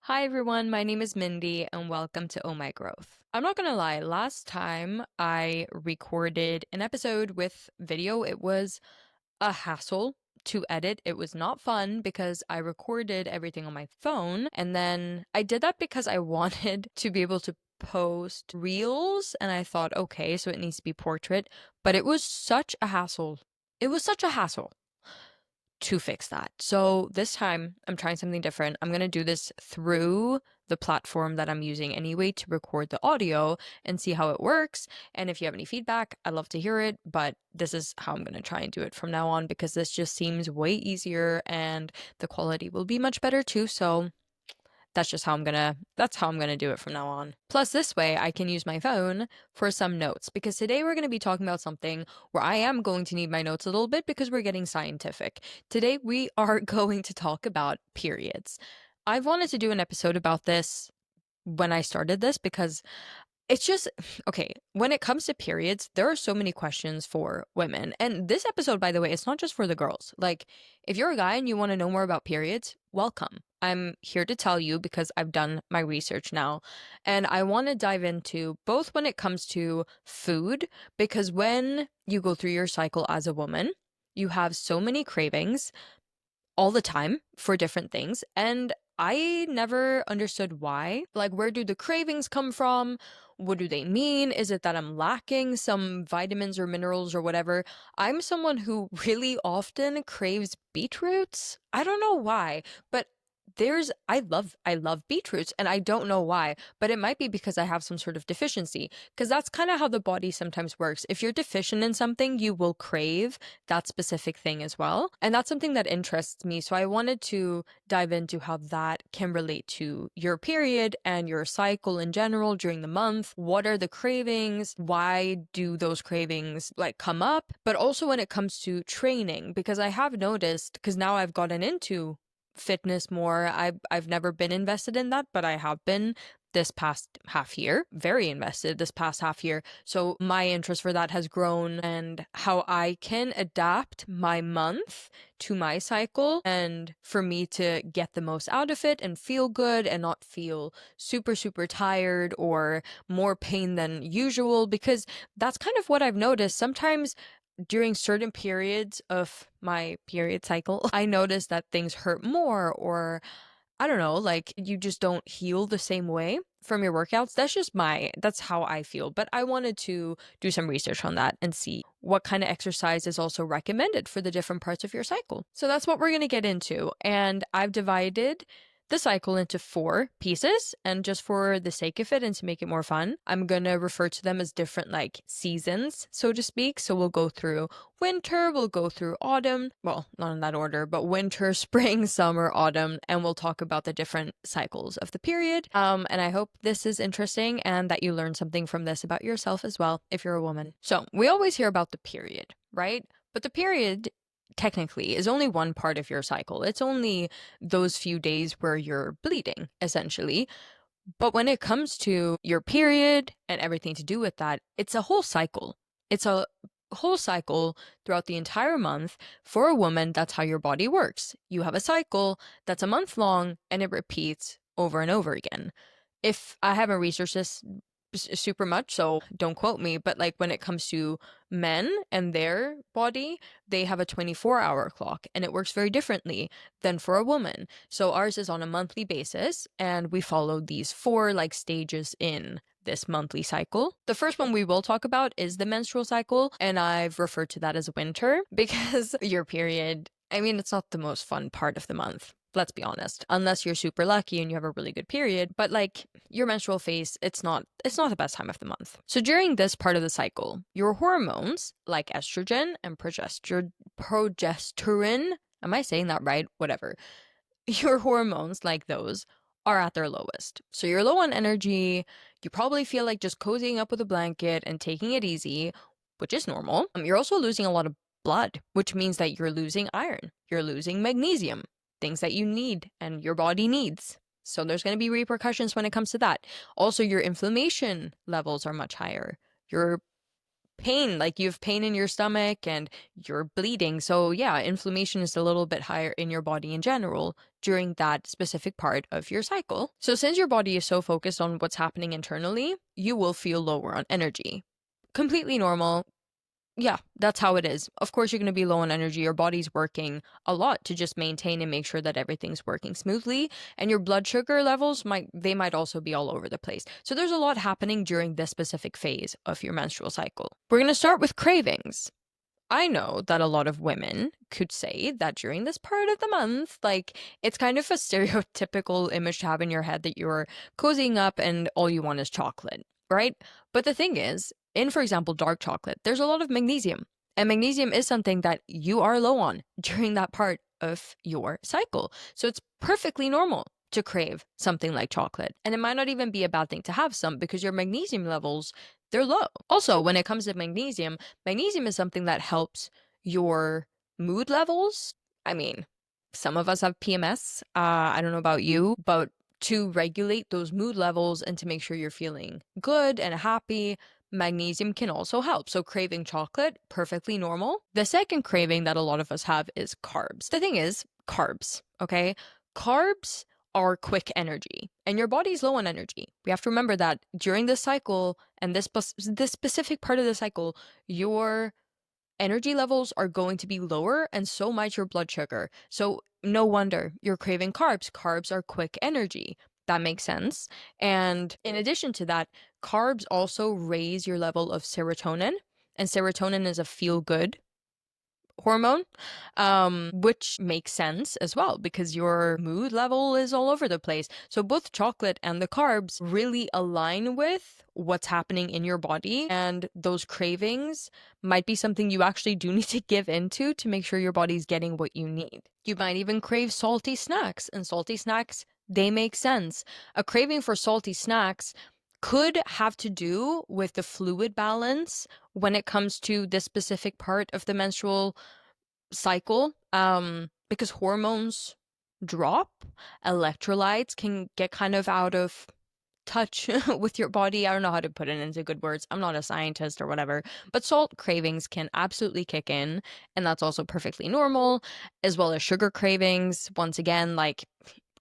Hi everyone, my name is Mindy and welcome to Oh My Growth. I'm not gonna lie, last time I recorded an episode with video, it was a hassle to edit. It was not fun because I recorded everything on my phone and then I did that because I wanted to be able to post reels and I thought, okay, so it needs to be portrait, but it was such a hassle. It was such a hassle to fix that. So this time I'm trying something different. I'm going to do this through the platform that I'm using anyway to record the audio and see how it works. And if you have any feedback, I'd love to hear it. But this is how I'm going to try and do it from now on because this just seems way easier and the quality will be much better too. So that's how I'm gonna do it from now on. Plus this way I can use my phone for some notes because today we're gonna be talking about something where I am going to need my notes a little bit because we're getting scientific. Today we are going to talk about periods. I've wanted to do an episode about this when I started this because it's just okay, when it comes to periods, there are so many questions for women. And this episode, by the way, it's not just for the girls. Like, if you're a guy and you want to know more about periods, welcome. I'm here to tell you because I've done my research now. And I want to dive into both when it comes to food, because when you go through your cycle as a woman, you have so many cravings all the time for different things. And I never understood why. Like, where do the cravings come from? What do they mean? Is it that I'm lacking some vitamins or minerals or whatever? I'm someone who really often craves beetroots. I don't know why, but I love beetroots and I don't know why, but it might be because I have some sort of deficiency because that's kind of how the body sometimes works. If you're deficient in something, you will crave that specific thing as well. And that's something that interests me. So I wanted to dive into how that can relate to your period and your cycle in general during the month. What are the cravings? Why do those cravings like come up? But also when it comes to training, because I have noticed, because now I've gotten into fitness more. I've never been invested in that, but I have been this past half year, very invested this past half year. So my interest for that has grown and how I can adapt my month to my cycle and for me to get the most out of it and feel good and not feel super, super tired or more pain than usual, because that's kind of what I've noticed. Sometimes during certain periods of my period cycle, I notice that things hurt more, or I don't know, like you just don't heal the same way from your workouts. That's how I feel. But I wanted to do some research on that and see what kind of exercise is also recommended for the different parts of your cycle. So that's what we're going to get into. And I've divided the cycle into 4 pieces. And just for the sake of it and to make it more fun, I'm going to refer to them as different like seasons, so to speak. So we'll go through winter, we'll go through autumn, well, not in that order, but winter, spring, summer, autumn, and we'll talk about the different cycles of the period. And I hope this is interesting and that you learn something from this about yourself as well if you're a woman. So we always hear about the period, right? But the period technically is only one part of your cycle. It's only those few days where you're bleeding, essentially. But when it comes to your period and everything to do with that, it's a whole cycle. It's a whole cycle throughout the entire month. For a woman, that's how your body works. You have a cycle that's a month long and it repeats over and over again. If I haven't researched this super much, so don't quote me, but like when it comes to men and their body, they have a 24-hour clock and it works very differently than for a woman. So ours is on a monthly basis and we follow these 4 like stages in this monthly cycle. The first one we will talk about is the menstrual cycle, and I've referred to that as winter because your period, I mean, it's not the most fun part of the month. Let's be honest. Unless you're super lucky and you have a really good period, but like your menstrual phase, it's not the best time of the month. So during this part of the cycle, your hormones like estrogen and progesterone, am I saying that right? Whatever. Your hormones like those are at their lowest. So you're low on energy, you probably feel like just cozying up with a blanket and taking it easy, which is normal. You're also losing a lot of blood, which means that you're losing iron, you're losing magnesium, things that you need and your body needs. So there's going to be repercussions when it comes to that. Also, your inflammation levels are much higher. Your pain, like you have pain in your stomach and you're bleeding. So, yeah, inflammation is a little bit higher in your body in general during that specific part of your cycle. So, since your body is so focused on what's happening internally, you will feel lower on energy. Completely normal. Yeah, that's how it is. Of course, you're going to be low on energy. Your body's working a lot to just maintain and make sure that everything's working smoothly. And your blood sugar levels might also be all over the place. So there's a lot happening during this specific phase of your menstrual cycle. We're going to start with cravings. I know that a lot of women could say that during this part of the month, like, it's kind of a stereotypical image to have in your head that you're cozying up and all you want is chocolate, right? But the thing is, in, for example, dark chocolate, there's a lot of magnesium. And magnesium is something that you are low on during that part of your cycle. So it's perfectly normal to crave something like chocolate. And it might not even be a bad thing to have some because your magnesium levels, they're low. Also, when it comes to magnesium, magnesium is something that helps your mood levels. I mean, some of us have PMS. I don't know about you, but to regulate those mood levels and to make sure you're feeling good and happy, magnesium can also help. So craving chocolate, perfectly normal. The second craving that a lot of us have is carbs. The thing is, carbs, okay? Carbs are quick energy and your body's low on energy. We have to remember that during this cycle and this specific part of the cycle, your energy levels are going to be lower and so might your blood sugar. So no wonder you're craving carbs. Carbs are quick energy. That makes sense. And in addition to that, carbs also raise your level of serotonin. And serotonin is a feel good hormone, which makes sense as well because your mood level is all over the place. So both chocolate and the carbs really align with what's happening in your body, and those cravings might be something you actually do need to give into to make sure your body's getting what you need. You might even crave salty snacks, and salty snacks, they make sense. A craving for salty snacks could have to do with the fluid balance when it comes to this specific part of the menstrual cycle, because hormones drop, electrolytes can get kind of out of touch with your body. I don't know how to put it into good words. I'm not a scientist or whatever, but salt cravings can absolutely kick in, and that's also perfectly normal, as well as sugar cravings. Once again, like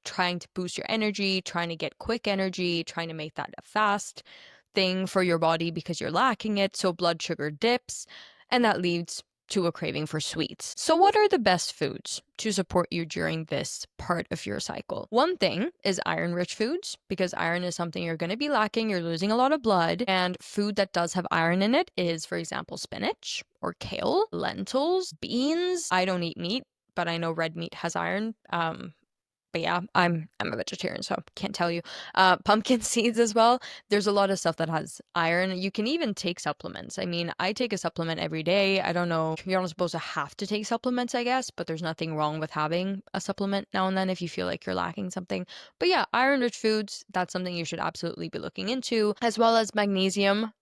trying to boost your energy, trying to get quick energy, trying to make that a fast thing for your body because you're lacking it. So blood sugar dips, and that leads to a craving for sweets. So, what are the best foods to support you during this part of your cycle? One thing is iron rich foods, because iron is something you're going to be lacking. You're losing a lot of blood, and food that does have iron in it is, for example, spinach or kale, lentils, beans. I don't eat meat, but I know red meat has iron. But yeah, I'm a vegetarian, so can't tell you. Pumpkin seeds as well. There's a lot of stuff that has iron. You can even take supplements. I mean, I take a supplement every day. I don't know. You're not supposed to have to take supplements, I guess, but there's nothing wrong with having a supplement now and then if you feel like you're lacking something. But yeah, iron-rich foods, that's something you should absolutely be looking into, as well as magnesium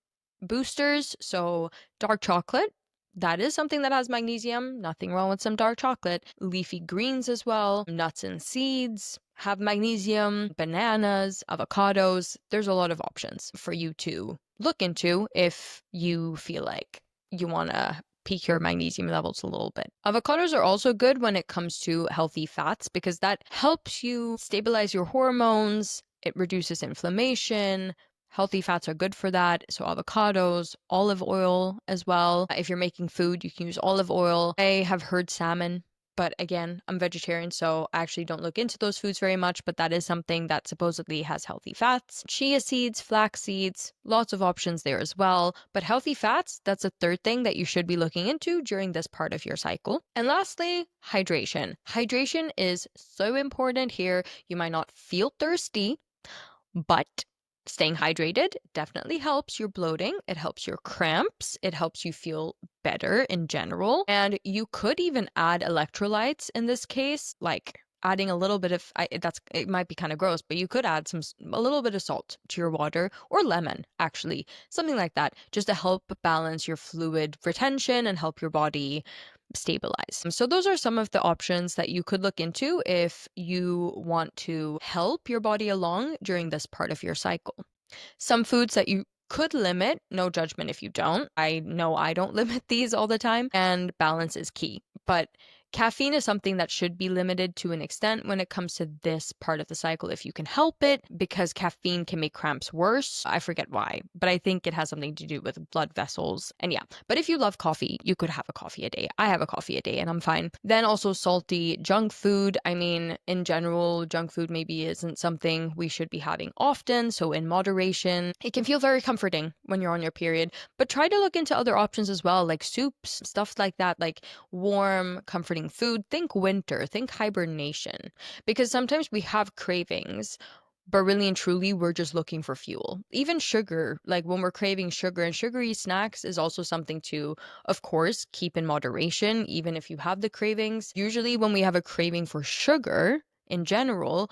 boosters. So dark chocolate, that is something that has magnesium. Nothing wrong with some dark chocolate. Leafy greens as well. Nuts and seeds have magnesium. Bananas, avocados. There's a lot of options for you to look into if you feel like you want to peak your magnesium levels a little bit. Avocados are also good when it comes to healthy fats because that helps you stabilize your hormones. It reduces inflammation. Healthy fats are good for that. So avocados, olive oil as well. If you're making food, you can use olive oil. I have heard salmon, but again, I'm vegetarian, so I actually don't look into those foods very much, but that is something that supposedly has healthy fats. Chia seeds, flax seeds, lots of options there as well. But healthy fats, that's a third thing that you should be looking into during this part of your cycle. And lastly, hydration. Hydration is so important here. You might not feel thirsty, but staying hydrated definitely helps your bloating. It helps your cramps. It helps you feel better in general. And you could even add electrolytes in this case, like adding a little bit of it might be kind of gross, but you could add a little bit of salt to your water, or lemon actually, something like that, just to help balance your fluid retention and help your body stabilize. So those are some of the options that you could look into if you want to help your body along during this part of your cycle. Some foods that you could limit, no judgment if you don't. I know I don't limit these all the time, and balance is key. But caffeine is something that should be limited to an extent when it comes to this part of the cycle if you can help it, because caffeine can make cramps worse. I forget why, but I think it has something to do with blood vessels. And yeah, but if you love coffee, you could have a coffee a day. I have a coffee a day and I'm fine. Then also salty junk food. I mean, in general, junk food maybe isn't something we should be having often, so in moderation. It can feel very comforting when you're on your period, but try to look into other options as well, like soups, stuff like that, like warm, comforting food. Think winter, think hibernation, because sometimes we have cravings, but really and truly, we're just looking for fuel. Even sugar, like when we're craving sugar and sugary snacks, is also something to, of course, keep in moderation, even if you have the cravings. Usually, when we have a craving for sugar in general,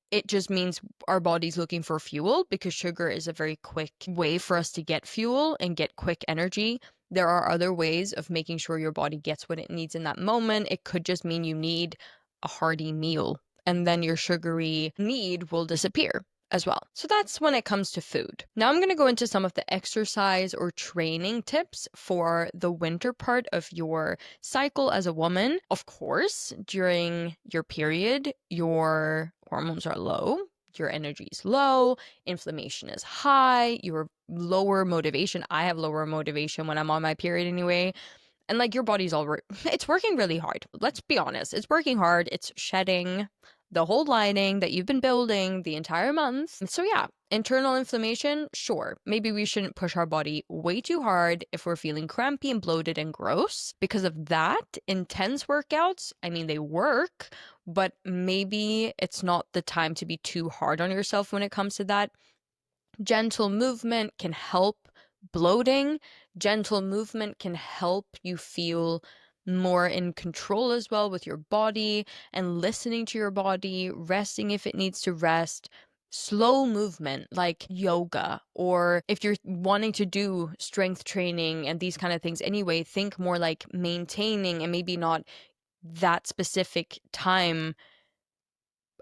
it just means our body's looking for fuel, because sugar is a very quick way for us to get fuel and get quick energy. There are other ways of making sure your body gets what it needs in that moment. It could just mean you need a hearty meal, and then your sugary need will disappear as well. So that's when it comes to food. Now I'm going to go into some of the exercise or training tips for the winter part of your cycle as a woman. Of course, during your period, your hormones are low, your energy is low, inflammation is high, your lower motivation. I have lower motivation when I'm on my period anyway. And like your body's it's working really hard. Let's be honest. It's working hard. It's shedding the whole lining that you've been building the entire month. So yeah, internal inflammation, sure. Maybe we shouldn't push our body way too hard if we're feeling crampy and bloated and gross. Because of that, intense workouts, I mean, they work, but maybe it's not the time to be too hard on yourself when it comes to that. Gentle movement can help bloating. Gentle movement can help you feel more in control as well with your body and listening to your body, resting if it needs to rest. Slow movement like yoga, or if you're wanting to do strength training and these kind of things anyway, think more like maintaining and maybe not that specific time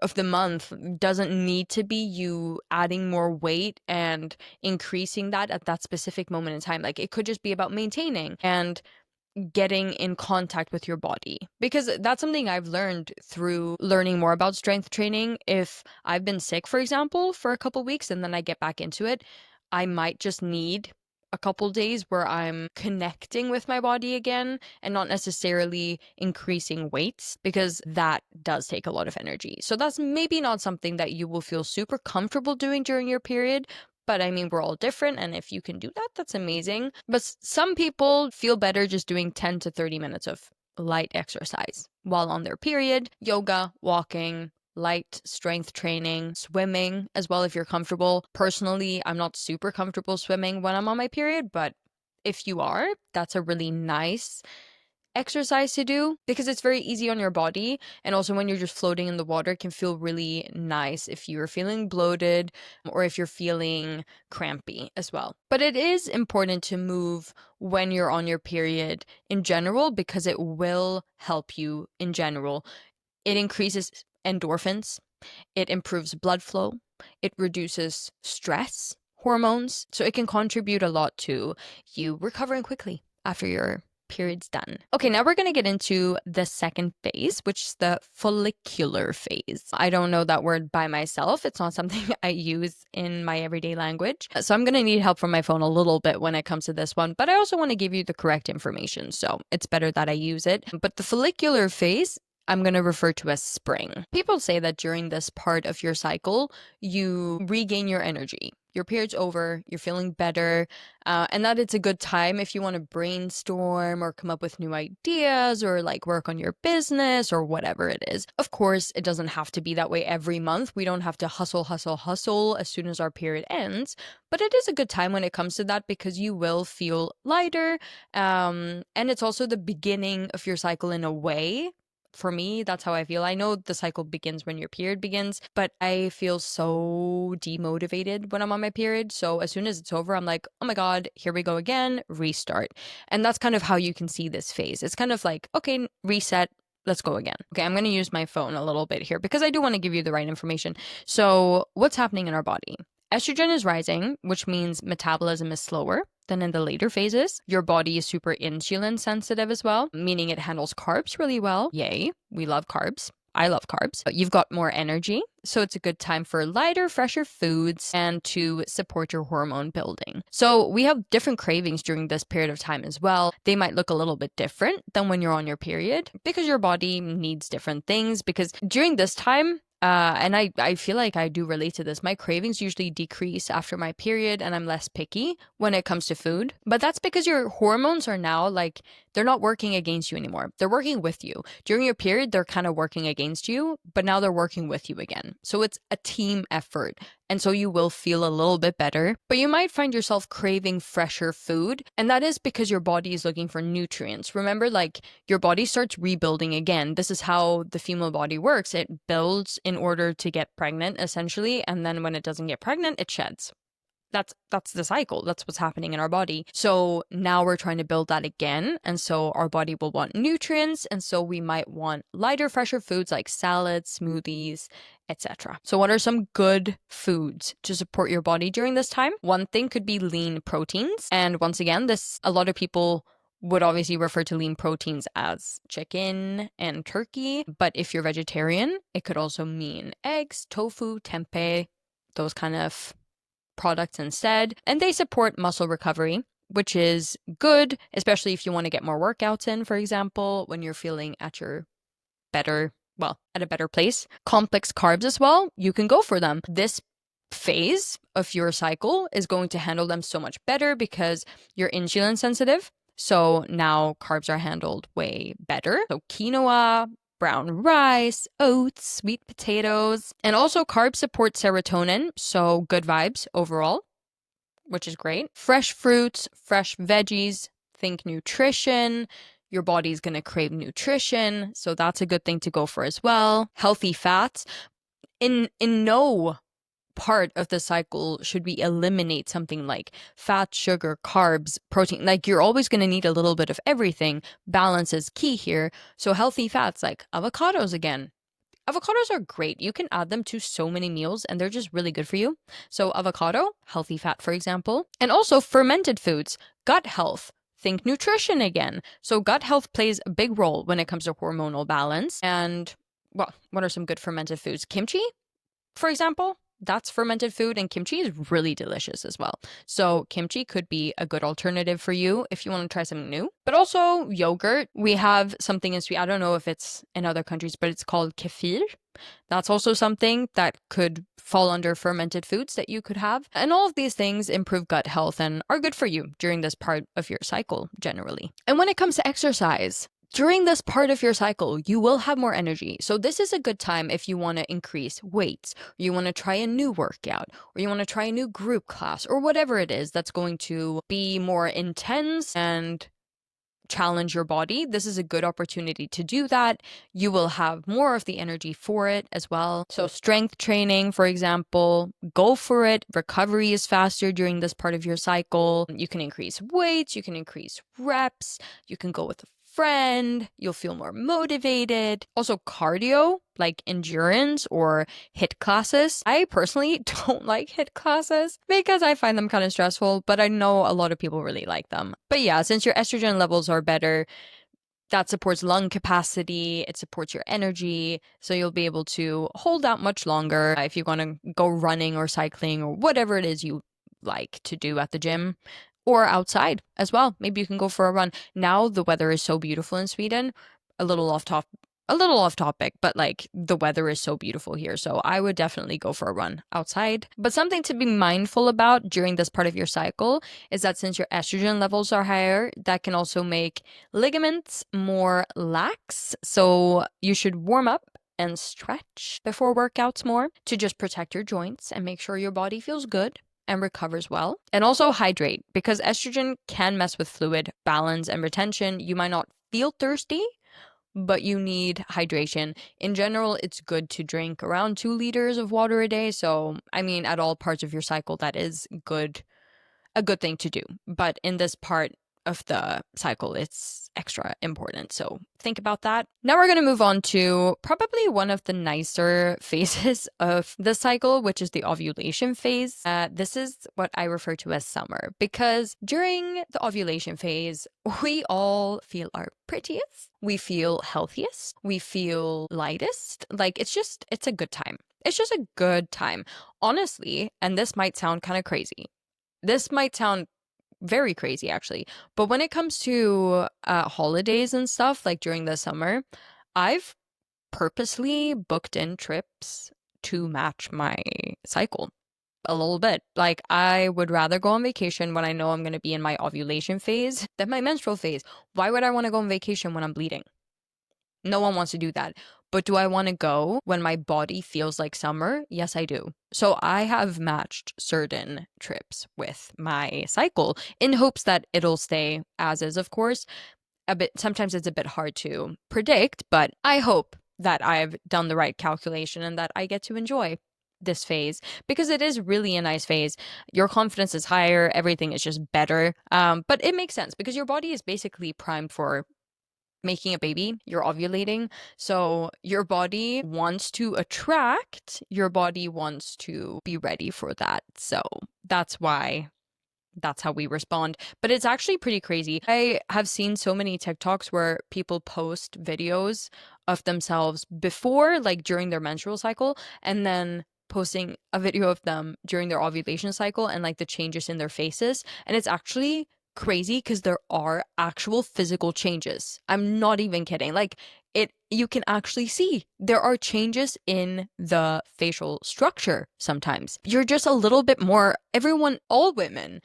of the month. Doesn't need to be you adding more weight and increasing that at that specific moment in time. Like it could just be about maintaining and getting in contact with your body, because that's something I've learned through learning more about strength training. If I've been sick, for example, for a couple weeks and then I get back into it, I might just need a couple days where I'm connecting with my body again and not necessarily increasing weights, because that does take a lot of energy. So that's maybe not something that you will feel super comfortable doing during your period. But I mean, we're all different, and if you can do that, that's amazing. But some people feel better just doing 10 to 30 minutes of light exercise while on their period. Yoga, walking, light strength training, swimming as well if you're comfortable. Personally, I'm not super comfortable swimming when I'm on my period, but if you are, that's a really nice exercise to do, because it's very easy on your body, and also when you're just floating in the water, it can feel really nice if you're feeling bloated or if you're feeling crampy as well. But it is important to move when you're on your period in general, because it will help you in general. It increases endorphins, it improves blood flow, it reduces stress hormones, so it can contribute a lot to you recovering quickly after your period's done. Okay, now we're going to get into the second phase, which is the follicular phase. I don't know that word by myself. It's not something I use in my everyday language. So I'm going to need help from my phone a little bit when it comes to this one, but I also want to give you the correct information. So it's better that I use it. But the follicular phase, I'm going to refer to as spring. People say that during this part of your cycle, you regain your energy. Your period's over, you're feeling better, and that it's a good time if you want to brainstorm or come up with new ideas or like work on your business or whatever it is. Of course, it doesn't have to be that way every month. We don't have to hustle, hustle, hustle as soon as our period ends, but it is a good time when it comes to that, because you will feel lighter, and it's also the beginning of your cycle in a way. For me, that's how I feel. I know the cycle begins when your period begins, but I feel so demotivated when I'm on my period. So as soon as it's over, I'm like, oh my God, here we go again, restart. And that's kind of how you can see this phase. It's kind of like, okay, reset, let's go again. Okay, I'm going to use my phone a little bit here because I do want to give you the right information. So what's happening in our body? Estrogen is rising, which means metabolism is slower than in the later phases. Your body is super insulin sensitive as well, meaning it handles carbs really well. Yay, we love carbs. I love carbs. But you've got more energy, so it's a good time for lighter, fresher foods and to support your hormone building. So we have different cravings during this period of time as well. They might look a little bit different than when you're on your period because your body needs different things. Because during this time, and I feel like I do relate to this. My cravings usually decrease after my period and I'm less picky when it comes to food. But that's because your hormones are now like, they're not working against you anymore. They're working with you. During your period, they're kind of working against you, but now they're working with you again. So it's a team effort. And so you will feel a little bit better, but you might find yourself craving fresher food. And that is because your body is looking for nutrients. Remember, like your body starts rebuilding again. This is how the female body works. It builds in order to get pregnant, essentially. And then when it doesn't get pregnant, it sheds. That's the cycle. That's what's happening in our body. So now we're trying to build that again. And so our body will want nutrients. And so we might want lighter, fresher foods like salads, smoothies, etc. So what are some good foods to support your body during this time? One thing could be lean proteins. And once again, a lot of people would obviously refer to lean proteins as chicken and turkey. But if you're vegetarian, it could also mean eggs, tofu, tempeh, those kind of products instead, and they support muscle recovery, which is good, especially if you want to get more workouts in, for example, when you're feeling at your better, well, at a better place. Complex carbs as well, you can go for them. This phase of your cycle is going to handle them so much better because you're insulin sensitive. So now carbs are handled way better. So quinoa, brown rice, oats, sweet potatoes, and also carbs support serotonin, so good vibes overall, which is great. Fresh fruits, fresh veggies, think nutrition. Your body's going to crave nutrition, so that's a good thing to go for as well. Healthy fats. In no part of the cycle should we eliminate something like fat, sugar, carbs, protein. Like you're always going to need a little bit of everything. Balance is key here. So healthy fats like avocados again. Avocados are great. You can add them to so many meals and they're just really good for you. So avocado, healthy fat, for example. And also fermented foods, gut health. Think nutrition again. So gut health plays a big role when it comes to hormonal balance. And well, what are some good fermented foods? Kimchi, for example, that's fermented food, and kimchi is really delicious as well. So kimchi could be a good alternative for you if you want to try something new. But also yogurt. We have something in Sweden. I don't know if it's in other countries, but it's called kefir. That's also something that could fall under fermented foods that you could have. And all of these things improve gut health and are good for you during this part of your cycle generally. And when it comes to exercise, during this part of your cycle, you will have more energy. So this is a good time if you want to increase weights, or you want to try a new workout, or you want to try a new group class, or whatever it is that's going to be more intense and challenge your body. This is a good opportunity to do that. You will have more of the energy for it as well. So strength training, for example, go for it. Recovery is faster during this part of your cycle. You can increase weights, you can increase reps, you can go with a friend, you'll feel more motivated. Also cardio, like endurance or HIIT classes. I personally don't like HIIT classes because I find them kind of stressful, but I know a lot of people really like them. But yeah, since your estrogen levels are better, that supports lung capacity, it supports your energy, so you'll be able to hold out much longer if you want to go running or cycling or whatever it is you like to do at the gym. Or outside as well. Maybe you can go for a run. Now the weather is so beautiful in Sweden. A little off topic, but like the weather is so beautiful here. So I would definitely go for a run outside. But something to be mindful about during this part of your cycle is that since your estrogen levels are higher, that can also make ligaments more lax. So you should warm up and stretch before workouts more to just protect your joints and make sure your body feels good and recovers well. And also hydrate, because estrogen can mess with fluid balance and retention. You might not feel thirsty, but you need hydration. In general, it's good to drink around 2 liters of water a day. So, I mean, at all parts of your cycle, that is a good thing to do. But in this part of the cycle, it's extra important. So think about that. Now we're going to move on to probably one of the nicer phases of the cycle, which is the ovulation phase. This is what I refer to as summer, because during the ovulation phase, we all feel our prettiest, we feel healthiest, we feel lightest. Like it's a good time. It's just a good time. Honestly, and this might sound kind of crazy. This might sound very crazy, actually. But when it comes to holidays and stuff, like during the summer, I've purposely booked in trips to match my cycle a little bit. Like, I would rather go on vacation when I know I'm going to be in my ovulation phase than my menstrual phase. Why would I want to go on vacation when I'm bleeding? No one wants to do that. But do I want to go when my body feels like summer? Yes, I do. So I have matched certain trips with my cycle in hopes that it'll stay as is, of course. Sometimes it's a bit hard to predict, but I hope that I've done the right calculation and that I get to enjoy this phase because it is really a nice phase. Your confidence is higher, everything is just better. But it makes sense because your body is basically primed for making a baby, you're ovulating. So your body wants to attract, your body wants to be ready for that. So that's how we respond. But it's actually pretty crazy. I have seen so many TikToks where people post videos of themselves before, like during their menstrual cycle, and then posting a video of them during their ovulation cycle and like the changes in their faces. And it's actually crazy because there are actual physical changes. I'm not even kidding. Like you can actually see there are changes in the facial structure sometimes. You're just a little bit more, all women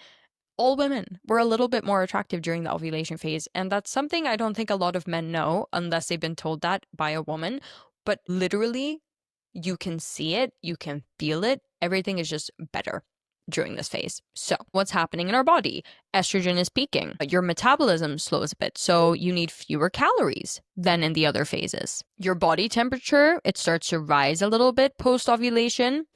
were a little bit more attractive during the ovulation phase. And that's something I don't think a lot of men know unless they've been told that by a woman. But literally, you can see it, you can feel it. Everything is just better during this phase. So, what's happening in our body? Estrogen is peaking. Your metabolism slows a bit, so you need fewer calories than in the other phases. Your body temperature, it starts to rise a little bit post ovulation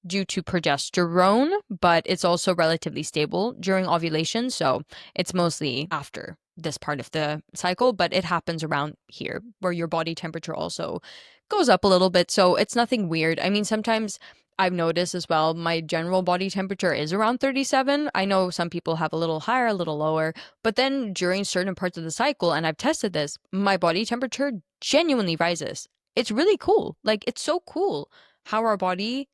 due to progesterone, but it's also relatively stable during ovulation. So it's mostly after this part of the cycle, but it happens around here where your body temperature also goes up a little bit. So it's nothing weird. I mean, sometimes I've noticed as well, my general body temperature is around 37. I know some people have a little higher, a little lower, but then during certain parts of the cycle, and I've tested this, my body temperature genuinely rises. It's really cool. Like, it's so cool how our body,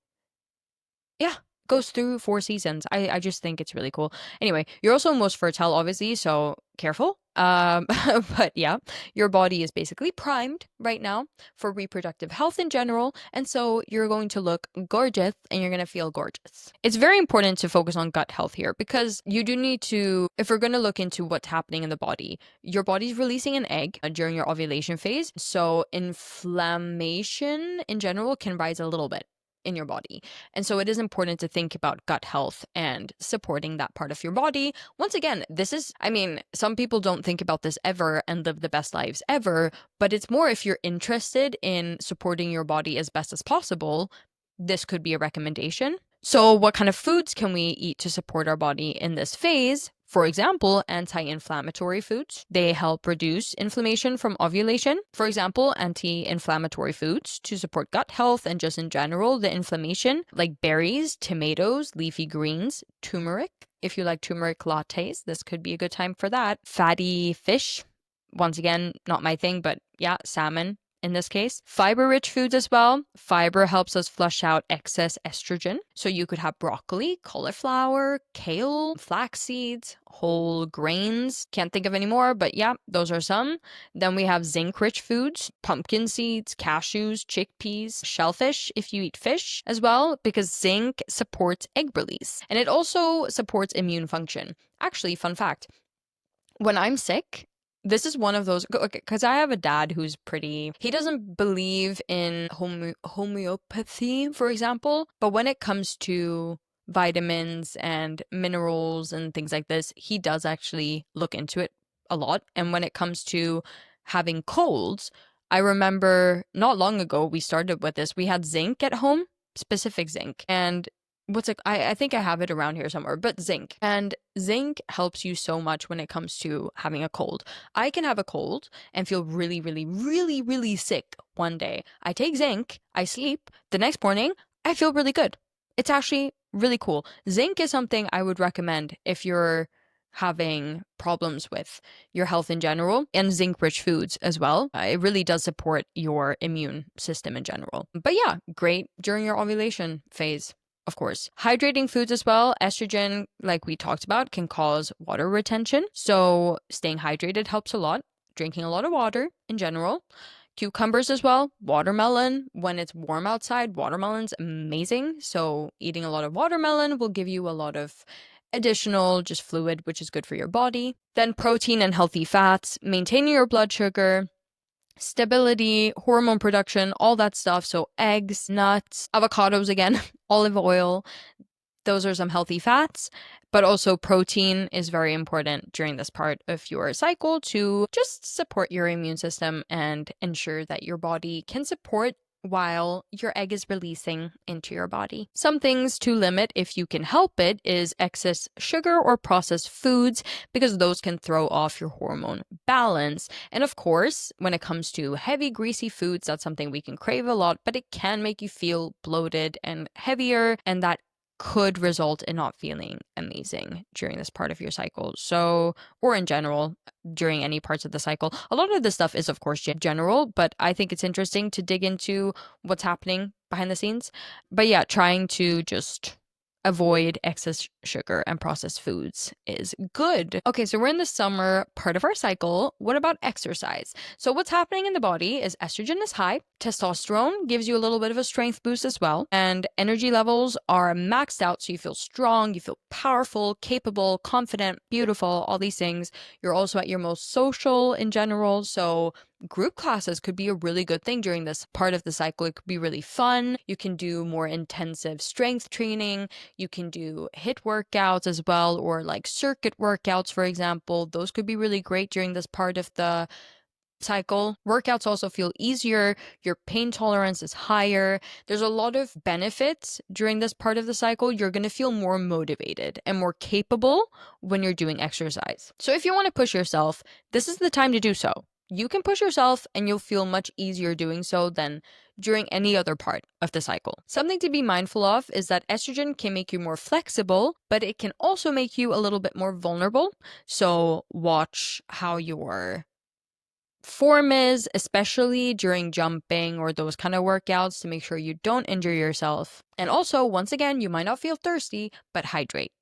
yeah, goes through 4 seasons. I just think it's really cool. Anyway, you're also most fertile, obviously, so careful. But yeah, your body is basically primed right now for reproductive health in general, and so you're going to look gorgeous and you're going to feel gorgeous. It's very important to focus on gut health here because you do need to, if we're going to look into what's happening in the body, your body's releasing an egg during your ovulation phase, so inflammation in general can rise a little bit in your body. And so it is important to think about gut health and supporting that part of your body. Once again, this is, I mean, some people don't think about this ever and live the best lives ever, but it's more if you're interested in supporting your body as best as possible, this could be a recommendation. So, what kind of foods can we eat to support our body in this phase? For example, anti-inflammatory foods. They help reduce inflammation from ovulation. For example, anti-inflammatory foods to support gut health and just in general, the inflammation, like berries, tomatoes, leafy greens, turmeric. If you like turmeric lattes, this could be a good time for that. Fatty fish. Once again, not my thing, but yeah, salmon in this case. Fiber-rich foods as well. Fiber helps us flush out excess estrogen. So you could have broccoli, cauliflower, kale, flax seeds, whole grains. Can't think of any more, but yeah, those are some. Then we have zinc-rich foods, pumpkin seeds, cashews, chickpeas, shellfish if you eat fish as well, because zinc supports egg release. And it also supports immune function. Actually, fun fact, when I'm sick, this is one of those, because I have a dad who's he doesn't believe in homeopathy, for example, but when it comes to vitamins and minerals and things like this, he does actually look into it a lot. And when it comes to having colds, I remember not long ago we started with this. We had zinc at home, specific zinc, and what's it? I think I have it around here somewhere, but zinc. And zinc helps you so much when it comes to having a cold. I can have a cold and feel really, really, really, really sick one day. I take zinc, I sleep, the next morning, I feel really good. It's actually really cool. Zinc is something I would recommend if you're having problems with your health in general, and zinc rich foods as well. It really does support your immune system in general. But yeah, great during your ovulation phase. Of course. Hydrating foods as well. Estrogen, like we talked about, can cause water retention. So staying hydrated helps a lot. Drinking a lot of water in general. Cucumbers as well. Watermelon. When it's warm outside, watermelon's amazing. So eating a lot of watermelon will give you a lot of additional just fluid, which is good for your body. Then protein and healthy fats. Maintaining your blood sugar, stability, hormone production, all that stuff. So eggs, nuts, avocados again, olive oil. Those are some healthy fats, but also protein is very important during this part of your cycle to just support your immune system and ensure that your body can support while your egg is releasing into your body. Some things to limit, if you can help it, is excess sugar or processed foods, because those can throw off your hormone balance. And of course, when it comes to heavy, greasy foods, that's something we can crave a lot, but it can make you feel bloated and heavier, and that could result in not feeling amazing during this part of your cycle. So, or in general, during any parts of the cycle. A lot of this stuff is, of course, general, but I think it's interesting to dig into what's happening behind the scenes. But yeah, trying to just avoid excess sugar and processed foods is good. Okay, so we're in the summer part of our cycle. What about exercise? So what's happening in the body is estrogen is high, testosterone gives you a little bit of a strength boost as well, and energy levels are maxed out, so you feel strong, you feel powerful, capable, confident, beautiful, all these things. You're also at your most social in general, so group classes could be a really good thing during this part of the cycle. It could be really fun. You can do more intensive strength training. You can do HIIT workouts as well, or like circuit workouts, for example. Those could be really great during this part of the cycle. Workouts also feel easier. Your pain tolerance is higher. There's a lot of benefits during this part of the cycle. You're going to feel more motivated and more capable when you're doing exercise. So if you want to push yourself, this is the time to do so. You can push yourself and you'll feel much easier doing so than during any other part of the cycle. Something to be mindful of is that estrogen can make you more flexible, but it can also make you a little bit more vulnerable. So watch how your form is, especially during jumping or those kind of workouts, to make sure you don't injure yourself. And also, once again, you might not feel thirsty, but hydrate.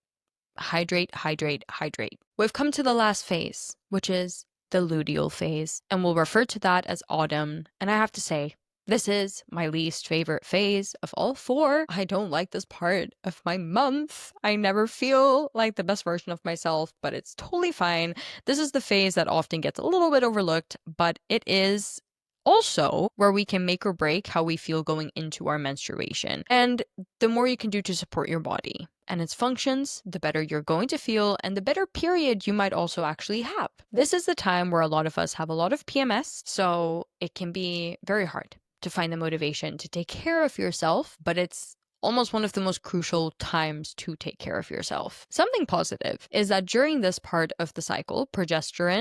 Hydrate, hydrate, hydrate. We've come to the last phase, which is the luteal phase, and we'll refer to that as autumn. And I have to say, this is my least favorite phase of all four. I don't like this part of my month. I never feel like the best version of myself, but it's totally fine. This is the phase that often gets a little bit overlooked, but it is also where we can make or break how we feel going into our menstruation. And the more you can do to support your body and its functions, the better you're going to feel and the better period you might also actually have. This is the time where a lot of us have a lot of PMS, so it can be very hard to find the motivation to take care of yourself, but it's almost one of the most crucial times to take care of yourself. Something positive is that during this part of the cycle, progesterone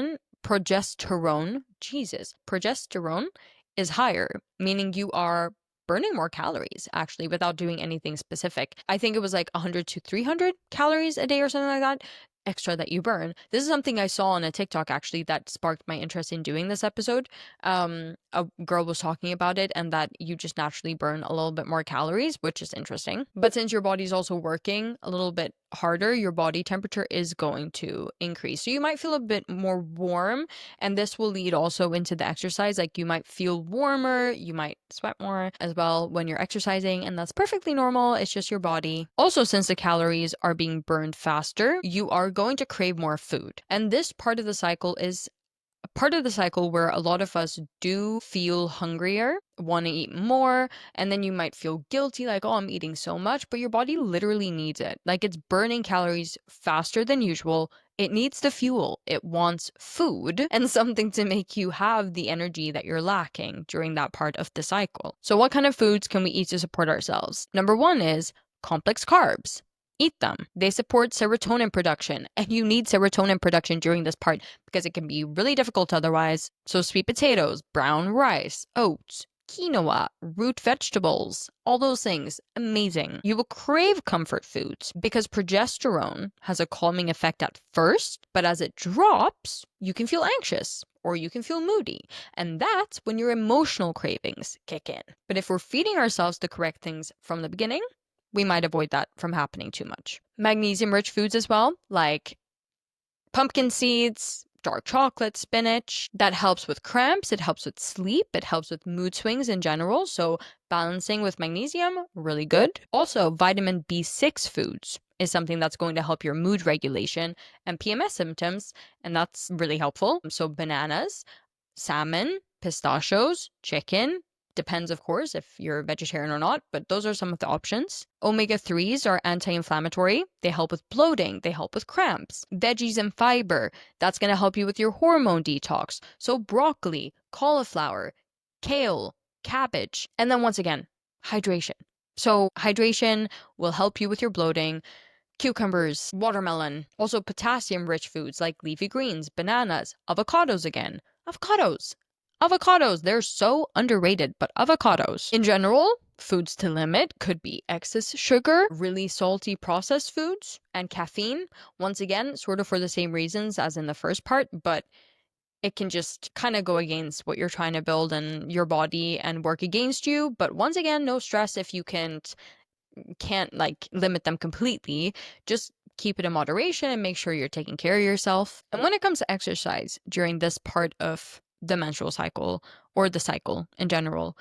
is higher, meaning you are burning more calories actually without doing anything specific. I think it was like 100 to 300 calories a day or something like that extra that you burn. This is something I saw on a TikTok actually that sparked my interest in doing this episode. A girl was talking about it and that you just naturally burn a little bit more calories, which is interesting. But since your body's also working a little bit harder, your body temperature is going to increase. So you might feel a bit more warm, and this will lead also into the exercise. Like you might feel warmer, you might sweat more as well when you're exercising, and that's perfectly normal. It's just your body. Also, since the calories are being burned faster, you are going to crave more food. And this part of the cycle is a part of the cycle where a lot of us do feel hungrier, want to eat more, and then you might feel guilty, like, oh, I'm eating so much, but your body literally needs it. Like it's burning calories faster than usual. It needs the fuel. It wants food and something to make you have the energy that you're lacking during that part of the cycle. So what kind of foods can we eat to support ourselves? Number one is complex carbs. Eat them. They support serotonin production, and you need serotonin production during this part because it can be really difficult otherwise. So, sweet potatoes, brown rice, oats, quinoa, root vegetables, all those things, amazing. You will crave comfort foods because progesterone has a calming effect at first, but as it drops, you can feel anxious or you can feel moody. And that's when your emotional cravings kick in. But if we're feeding ourselves the correct things from the beginning, we might avoid that from happening too much. Magnesium-rich foods as well, like pumpkin seeds, dark chocolate, spinach. That helps with cramps, it helps with sleep, it helps with mood swings in general. So balancing with magnesium, really good. Also, vitamin B6 foods is something that's going to help your mood regulation and PMS symptoms, and that's really helpful. So bananas, salmon, pistachios, chicken. Depends, of course, if you're a vegetarian or not, but those are some of the options. Omega-3s are anti-inflammatory. They help with bloating. They help with cramps. Veggies and fiber. That's going to help you with your hormone detox. So broccoli, cauliflower, kale, cabbage. And then once again, hydration. So hydration will help you with your bloating. Cucumbers, watermelon, also potassium-rich foods like leafy greens, bananas, avocados again. Avocados. Avocados, they're so underrated, but avocados. In general, foods to limit could be excess sugar, really salty processed foods, and caffeine. Once again, sort of for the same reasons as in the first part, but it can just kind of go against what you're trying to build in your body and work against you. But once again, no stress if you can't like limit them completely. Just keep it in moderation and make sure you're taking care of yourself. And when it comes to exercise during this part of the menstrual cycle or the cycle in general,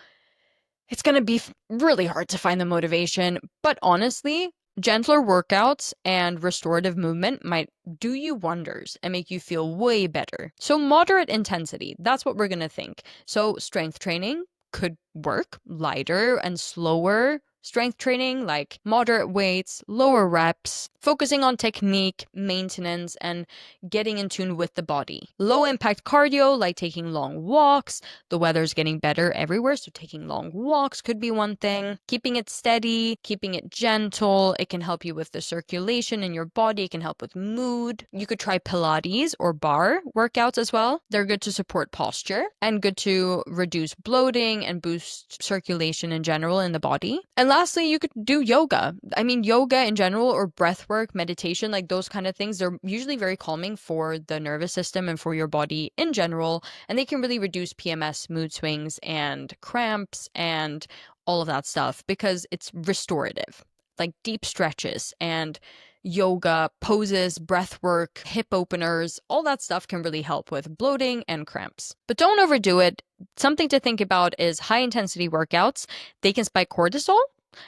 it's going to be really hard to find the motivation, but honestly, gentler workouts and restorative movement might do you wonders and make you feel way better. So moderate intensity, that's what we're going to think. So strength training could work, lighter and slower strength training like moderate weights, lower reps, focusing on technique, maintenance, and getting in tune with the body. Low impact cardio like taking long walks. The weather's getting better everywhere, so taking long walks could be one thing. Keeping it steady, keeping it gentle. It can help you with the circulation in your body. It can help with mood. You could try Pilates or bar workouts as well. They're good to support posture and good to reduce bloating and boost circulation in general in the body. And lastly, you could do yoga. I mean, yoga in general or breath work, meditation, like those kind of things, they're usually very calming for the nervous system and for your body in general. And they can really reduce PMS, mood swings, and cramps and all of that stuff because it's restorative, like deep stretches and yoga poses, breath work, hip openers, all that stuff can really help with bloating and cramps. But don't overdo it. Something to think about is high intensity workouts. They can spike cortisol,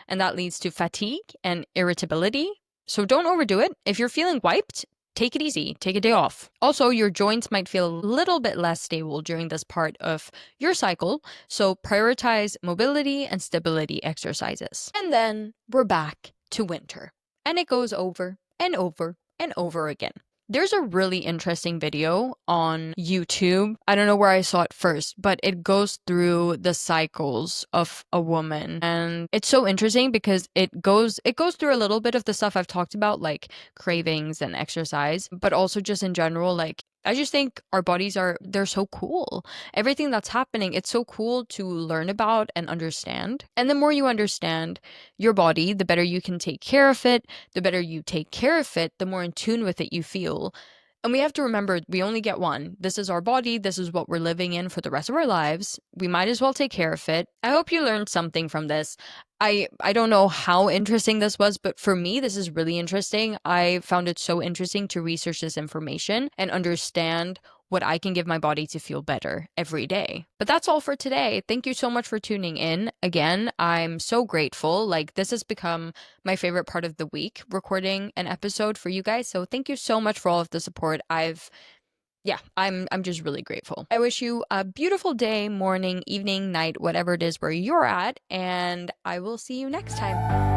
and that leads to fatigue and irritability. So don't overdo it. If you're feeling wiped, take it easy, take a day off. Also, your joints might feel a little bit less stable during this part of your cycle, so prioritize mobility and stability exercises. And then we're back to winter, and it goes over and over and over again. There's a really interesting video on YouTube. I don't know where I saw it first, but it goes through the cycles of a woman. And it's so interesting because it goes through a little bit of the stuff I've talked about, like cravings and exercise, but also just in general, like I just think our bodies they're so cool. Everything that's happening, it's so cool to learn about and understand. And the more you understand your body, the better you can take care of it. The better you take care of it, the more in tune with it you feel. And we have to remember, we only get one. This is our body. This is what we're living in for the rest of our lives. We might as well take care of it. I hope you learned something from this. I don't know how interesting this was, but for me, this is really interesting. I found it so interesting to research this information and understand what I can give my body to feel better every day. But that's all for today. Thank you so much for tuning in. Again, I'm so grateful. Like, this has become my favorite part of the week, recording an episode for you guys. So thank you so much for all of the support. I'm just really grateful. I wish you a beautiful day, morning, evening, night, whatever it is where you're at, and I will see you next time.